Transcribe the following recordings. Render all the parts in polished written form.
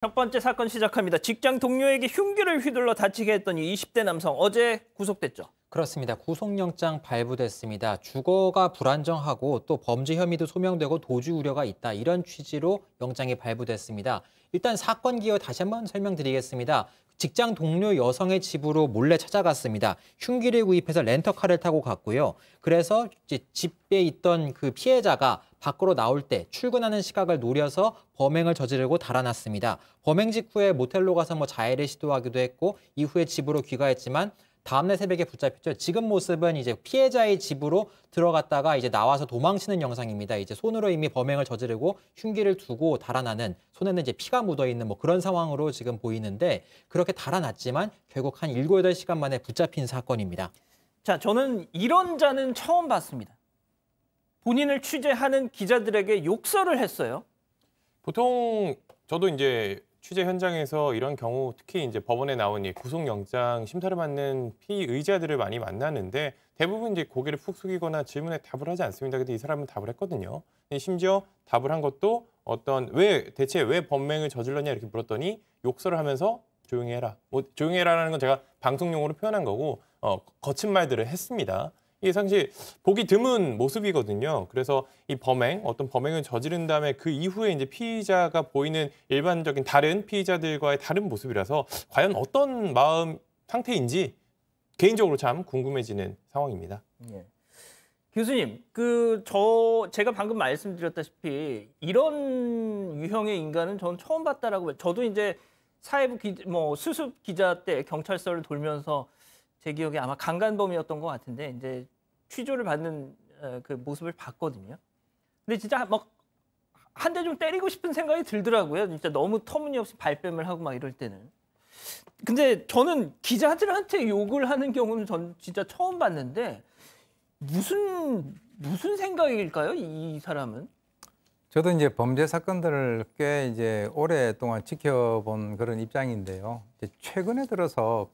첫 번째 사건 시작합니다. 직장 동료에게 흉기를 휘둘러 다치게 했던 이 20대 남성 어제 구속됐죠. 그렇습니다. 구속영장 발부됐습니다. 주거가 불안정하고 또 범죄 혐의도 소명되고 도주 우려가 있다. 이런 취지로 영장이 발부됐습니다. 일단 사건 기여 다시 한번 설명드리겠습니다. 직장 동료 여성의 집으로 몰래 찾아갔습니다. 흉기를 구입해서 렌터카를 타고 갔고요. 그래서 이제 집에 있던 그 피해자가 밖으로 나올 때 출근하는 시각을 노려서 범행을 저지르고 달아났습니다. 범행 직후에 모텔로 가서 자해를 시도하기도 했고 이후에 집으로 귀가했지만 다음날 새벽에 붙잡혔죠. 지금 모습은 이제 피해자의 집으로 들어갔다가 이제 나와서 도망치는 영상입니다. 이제 손으로 이미 범행을 저지르고 흉기를 두고 달아나는, 손에는 이제 피가 묻어 있는 그런 상황으로 지금 보이는데, 그렇게 달아났지만 결국 한 7, 8시간 만에 붙잡힌 사건입니다. 자, 저는 이런 자는 처음 봤습니다. 본인을 취재하는 기자들에게 욕설을 했어요. 보통 저도 이제 취재 현장에서 이런 경우, 특히 이제 법원에 나온 이 구속영장 심사를 받는 피의자들을 많이 만나는데 대부분 이제 고개를 푹 숙이거나 질문에 답을 하지 않습니다. 근데 이 사람은 답을 했거든요. 심지어 답을 한 것도 대체 왜 범행을 저질렀냐 이렇게 물었더니 욕설을 하면서 조용히 해라. 조용히 해라라는 건 제가 방송용어로 표현한 거고 거친 말들을 했습니다. 이게 사실 보기 드문 모습이거든요. 그래서 이 어떤 범행을 저지른 다음에 그 이후에 이제 피의자가 보이는 일반적인 다른 피의자들과의 다른 모습이라서 과연 어떤 마음 상태인지 개인적으로 참 궁금해지는 상황입니다. 예. 교수님, 제가 방금 말씀드렸다시피 이런 유형의 인간은 저는 처음 봤다라고. 저도 이제 사회부 수습 기자 때 경찰서를 돌면서 제 기억에 아마 강간범이었던 것 같은데 이제 취조를 받는 그 모습을 봤거든요. 근데 진짜 한 대 좀 때리고 싶은 생각이 들더라고요. 진짜 너무 터무니없이 발뺌을 하고 막 이럴 때는. 근데 저는 기자들한테 욕을 하는 경우는 전 진짜 처음 봤는데 무슨 생각일까요? 이 사람은? 저도 이제 범죄 사건들을 꽤 이제 오랫동안 지켜본 그런 입장인데요. 이제 최근에 들어서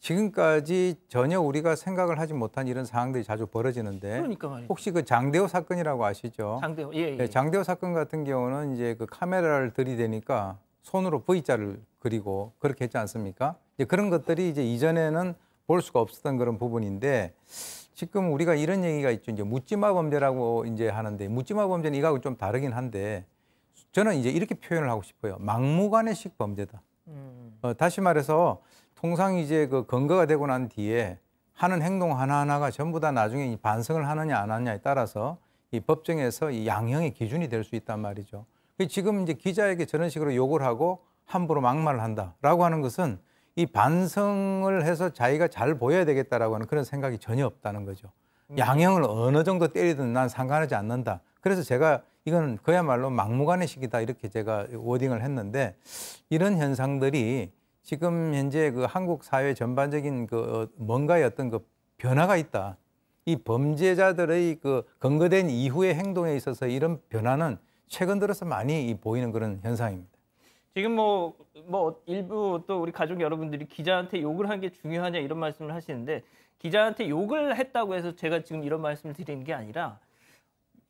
지금까지 전혀 우리가 생각을 하지 못한 이런 상황들이 자주 벌어지는데, 그러니까 말이에요. 혹시 그 장대호 사건이라고 아시죠? 장대호, 예. 네, 장대호 사건 같은 경우는 이제 그 카메라를 들이대니까 손으로 V자를 그리고 그렇게 했지 않습니까? 이제 그런 것들이 이제 이전에는 볼 수가 없었던 그런 부분인데, 지금 우리가 이런 얘기가 있죠. 이제 묻지마 범죄라고 이제 하는데, 묻지마 범죄는 이거하고 좀 다르긴 한데, 저는 이제 이렇게 표현을 하고 싶어요. 막무가내식 범죄다. 다시 말해서 통상 이제 그 근거가 되고 난 뒤에 하는 행동 하나하나가 전부 다 나중에 반성을 하느냐 안 하느냐에 따라서 이 법정에서 이 양형의 기준이 될 수 있단 말이죠. 지금 이제 기자에게 저런 식으로 욕을 하고 함부로 막말을 한다라고 하는 것은 이 반성을 해서 자기가 잘 보여야 되겠다라고 하는 그런 생각이 전혀 없다는 거죠. 양형을 어느 정도 때리든 난 상관하지 않는다. 그래서 제가 이건 그야말로 막무가내식이다 이렇게 제가 워딩을 했는데, 이런 현상들이 지금 현재 그 한국 사회 전반적인 뭔가의 어떤 변화가 있다. 이 범죄자들의 근거된 이후의 행동에 있어서 이런 변화는 최근 들어서 많이 보이는 그런 현상입니다. 지금 일부 또 우리 가족 여러분들이 기자한테 욕을 한 게 중요하냐 이런 말씀을 하시는데, 기자한테 욕을 했다고 해서 제가 지금 이런 말씀을 드리는 게 아니라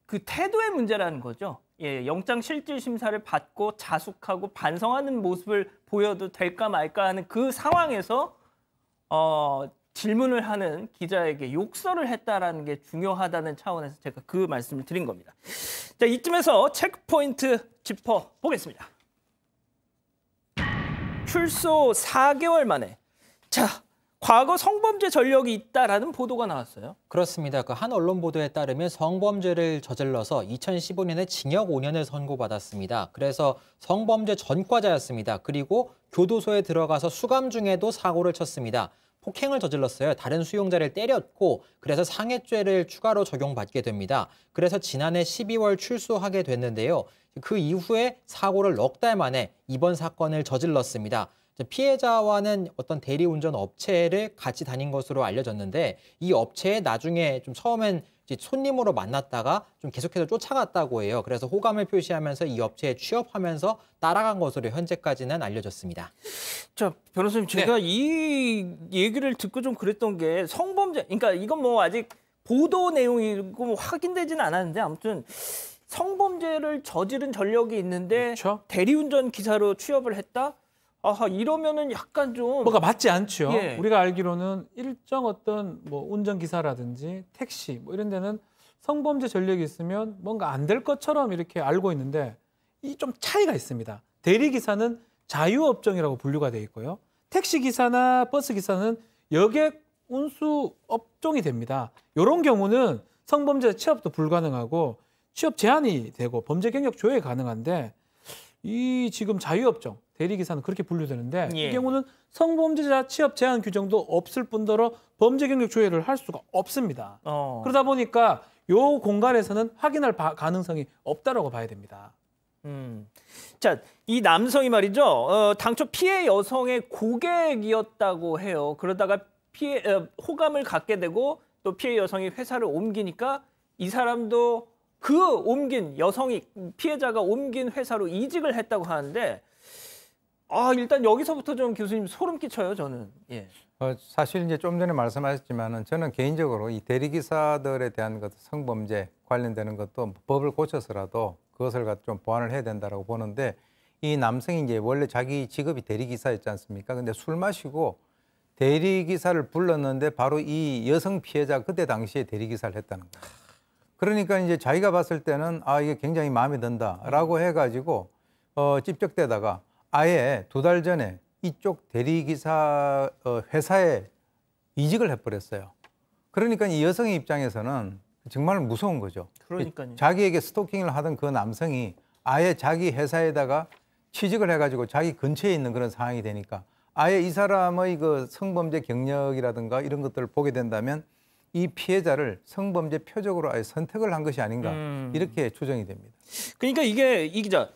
그 태도의 문제라는 거죠. 예, 영장 실질 심사를 받고 자숙하고 반성하는 모습을 보여도 될까 말까 하는 그 상황에서 질문을 하는 기자에게 욕설을 했다라는 게 중요하다는 차원에서 제가 그 말씀을 드린 겁니다. 자, 이쯤에서 체크포인트 짚어보겠습니다. 출소 4개월 만에. 자, 과거 성범죄 전력이 있다라는 보도가 나왔어요. 그렇습니다. 한 언론 보도에 따르면 성범죄를 저질러서 2015년에 징역 5년을 선고받았습니다. 그래서 성범죄 전과자였습니다. 그리고 교도소에 들어가서 수감 중에도 사고를 쳤습니다. 폭행을 저질렀어요. 다른 수용자를 때렸고, 그래서 상해죄를 추가로 적용받게 됩니다. 그래서 지난해 12월 출소하게 됐는데요. 그 이후에 사고를 넉 달 만에 이번 사건을 저질렀습니다. 피해자와는 어떤 대리운전 업체를 같이 다닌 것으로 알려졌는데, 이 업체에 나중에 처음엔 이제 손님으로 만났다가 계속해서 쫓아갔다고 해요. 그래서 호감을 표시하면서 이 업체에 취업하면서 따라간 것으로 현재까지는 알려졌습니다. 자, 변호사님, 제가 이 얘기를 듣고 좀 그랬던 게 성범죄, 그러니까 이건 아직 보도 내용이고 확인되지는 않았는데 아무튼 성범죄를 저지른 전력이 있는데 그렇죠. 대리운전 기사로 취업을 했다? 아하, 이러면은 약간 좀 뭐가 맞지 않죠. 예. 우리가 알기로는 일정 어떤 뭐 운전기사라든지 택시 뭐 이런 데는 성범죄 전력이 있으면 뭔가 안 될 것처럼 이렇게 알고 있는데 이 좀 차이가 있습니다. 대리기사는 자유업종이라고 분류가 돼 있고요. 택시기사나 버스기사는 여객 운수 업종이 됩니다. 이런 경우는 성범죄 취업도 불가능하고 취업 제한이 되고 범죄 경력 조회 가능한데 이 지금 자유업종 대리기사는 그렇게 분류되는데 예. 이 경우는 성범죄자 취업 제한 규정도 없을 뿐더러 범죄 경력 조회를 할 수가 없습니다. 그러다 보니까 요 공간에서는 확인할 가능성이 없다라고 봐야 됩니다. 자, 이 남성이 말이죠. 당초 피해 여성의 고객이었다고 해요. 그러다가 호감을 갖게 되고 또 피해 여성이 회사를 옮기니까 이 사람도 그 옮긴 여성이 피해자가 옮긴 회사로 이직을 했다고 하는데 일단 여기서부터 좀 교수님 소름 끼쳐요, 저는. 예. 사실 이제 좀 전에 말씀하셨지만은 저는 개인적으로 이 대리기사들에 대한 것 성범죄 관련되는 것도 법을 고쳐서라도 그것을 좀 보완을 해야 된다라고 보는데 이 남성이 이제 원래 자기 직업이 대리기사였지 않습니까? 근데 술 마시고 대리기사를 불렀는데 바로 이 여성 피해자가 그때 당시에 대리기사를 했다는 거예요. 그러니까 이제 자기가 봤을 때는 이게 굉장히 마음에 든다라고 해가지고 찝적대다가 아예 2달 전에 이쪽 대리기사 회사에 이직을 해버렸어요. 그러니까 이 여성의 입장에서는 정말 무서운 거죠. 그러니까요. 자기에게 스토킹을 하던 그 남성이 아예 자기 회사에다가 취직을 해가지고 자기 근처에 있는 그런 상황이 되니까 아예 이 사람의 그 성범죄 경력이라든가 이런 것들을 보게 된다면 이 피해자를 성범죄 표적으로 아예 선택을 한 것이 아닌가 이렇게 추정이 됩니다. 그러니까 이게 이 기자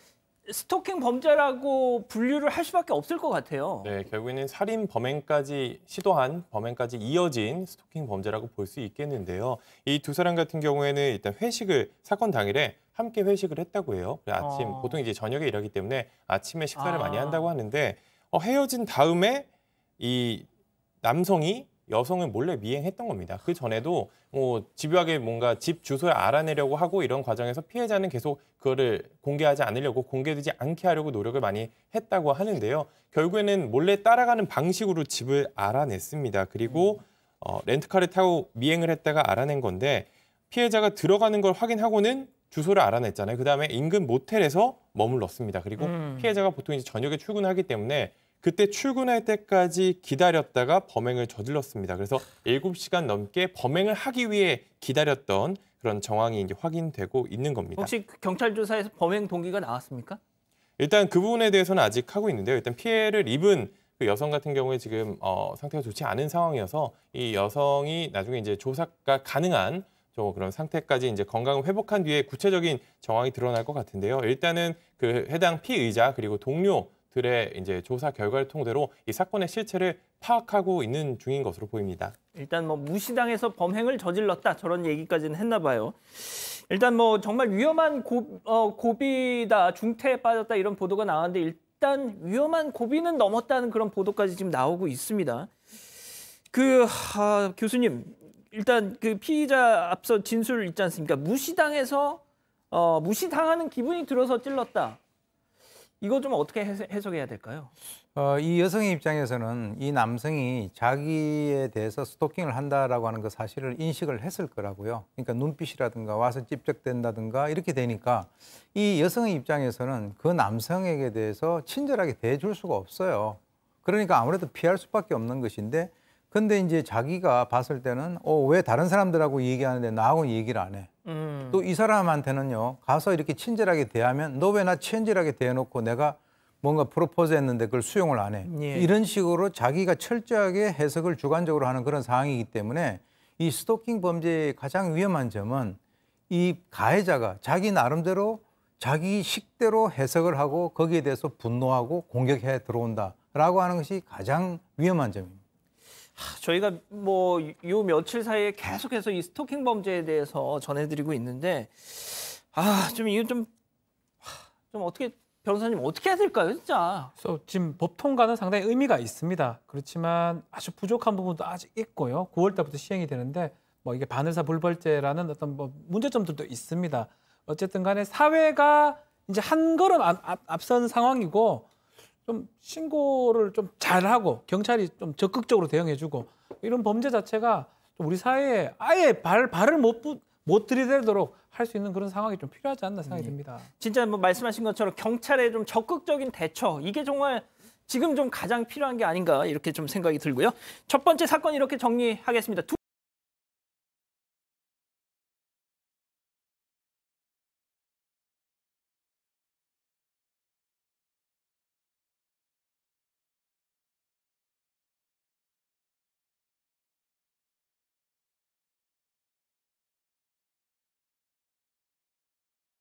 스토킹 범죄라고 분류를 할 수밖에 없을 것 같아요. 네, 결국에는 살인 범행까지 시도한 범행까지 이어진 스토킹 범죄라고 볼 수 있겠는데요. 이 두 사람 같은 경우에는 일단 회식을 사건 당일에 함께 회식을 했다고 해요. 아침 보통 이제 저녁에 일하기 때문에 아침에 식사를 많이 한다고 하는데 헤어진 다음에 이 남성이 여성을 몰래 미행했던 겁니다. 그 전에도 집요하게 뭔가 집 주소를 알아내려고 하고 이런 과정에서 피해자는 계속 그거를 공개하지 않으려고 공개되지 않게 하려고 노력을 많이 했다고 하는데요. 결국에는 몰래 따라가는 방식으로 집을 알아냈습니다. 그리고 렌트카를 타고 미행을 했다가 알아낸 건데 피해자가 들어가는 걸 확인하고는 주소를 알아냈잖아요. 그다음에 인근 모텔에서 머물렀습니다. 그리고 피해자가 보통 이제 저녁에 출근하기 때문에 그때 출근할 때까지 기다렸다가 범행을 저질렀습니다. 그래서 7시간 넘게 범행을 하기 위해 기다렸던 그런 정황이 이제 확인되고 있는 겁니다. 혹시 경찰 조사에서 범행 동기가 나왔습니까? 일단 그 부분에 대해서는 아직 하고 있는데요. 일단 피해를 입은 그 여성 같은 경우에 지금 상태가 좋지 않은 상황이어서 이 여성이 나중에 이제 조사가 가능한 그런 상태까지 이제 건강을 회복한 뒤에 구체적인 정황이 드러날 것 같은데요. 일단은 그 해당 피의자 그리고 동료들의 이제 조사 결과를 통대로 이 사건의 실체를 파악하고 있는 중인 것으로 보입니다. 일단 뭐 무시당해서 범행을 저질렀다 저런 얘기까지는 했나 봐요. 일단 뭐 정말 위험한 고비다, 중태에 빠졌다 이런 보도가 나왔는데 일단 위험한 고비는 넘었다는 그런 보도까지 지금 나오고 있습니다. 교수님. 일단 그 피의자 앞서 진술 있지 않습니까? 무시당해서 무시당하는 기분이 들어서 찔렀다. 이거 좀 어떻게 해석해야 될까요? 이 여성의 입장에서는 이 남성이 자기에 대해서 스토킹을 한다라고 하는 그 사실을 인식을 했을 거라고요. 그러니까 눈빛이라든가 와서 찝적댄다든가 이렇게 되니까 이 여성의 입장에서는 그 남성에게 대해서 친절하게 대해줄 수가 없어요. 그러니까 아무래도 피할 수밖에 없는 것인데 근데 이제 자기가 봤을 때는 왜 다른 사람들하고 얘기하는데 나하고는 얘기를 안 해. 또 이 사람한테는요. 가서 이렇게 친절하게 대하면 너 왜 나 친절하게 대해놓고 내가 뭔가 프로포즈 했는데 그걸 수용을 안 해. 예. 이런 식으로 자기가 철저하게 해석을 주관적으로 하는 그런 상황이기 때문에 이 스토킹 범죄의 가장 위험한 점은 이 가해자가 자기 나름대로 자기 식대로 해석을 하고 거기에 대해서 분노하고 공격해 들어온다라고 하는 것이 가장 위험한 점입니다. 저희가 뭐 요 며칠 사이에 계속해서 이 스토킹 범죄에 대해서 전해드리고 있는데 좀 이건 좀 어떻게 변호사님 어떻게 해야 될까요, 진짜? 그래서 지금 법 통과는 상당히 의미가 있습니다. 그렇지만 아주 부족한 부분도 아직 있고요. 9월 달부터 시행이 되는데 뭐 이게 반의사 불벌죄라는 어떤 뭐 문제점들도 있습니다. 어쨌든 간에 사회가 이제 한 걸음 앞선 상황이고 좀 신고를 좀 잘하고 경찰이 좀 적극적으로 대응해주고 이런 범죄 자체가 좀 우리 사회에 아예 발을 못 들이대도록 할 수 있는 그런 상황이 좀 필요하지 않나 생각이 듭니다. 진짜 뭐 말씀하신 것처럼 경찰의 좀 적극적인 대처 이게 정말 지금 좀 가장 필요한 게 아닌가 이렇게 좀 생각이 들고요. 첫 번째 사건 이렇게 정리하겠습니다.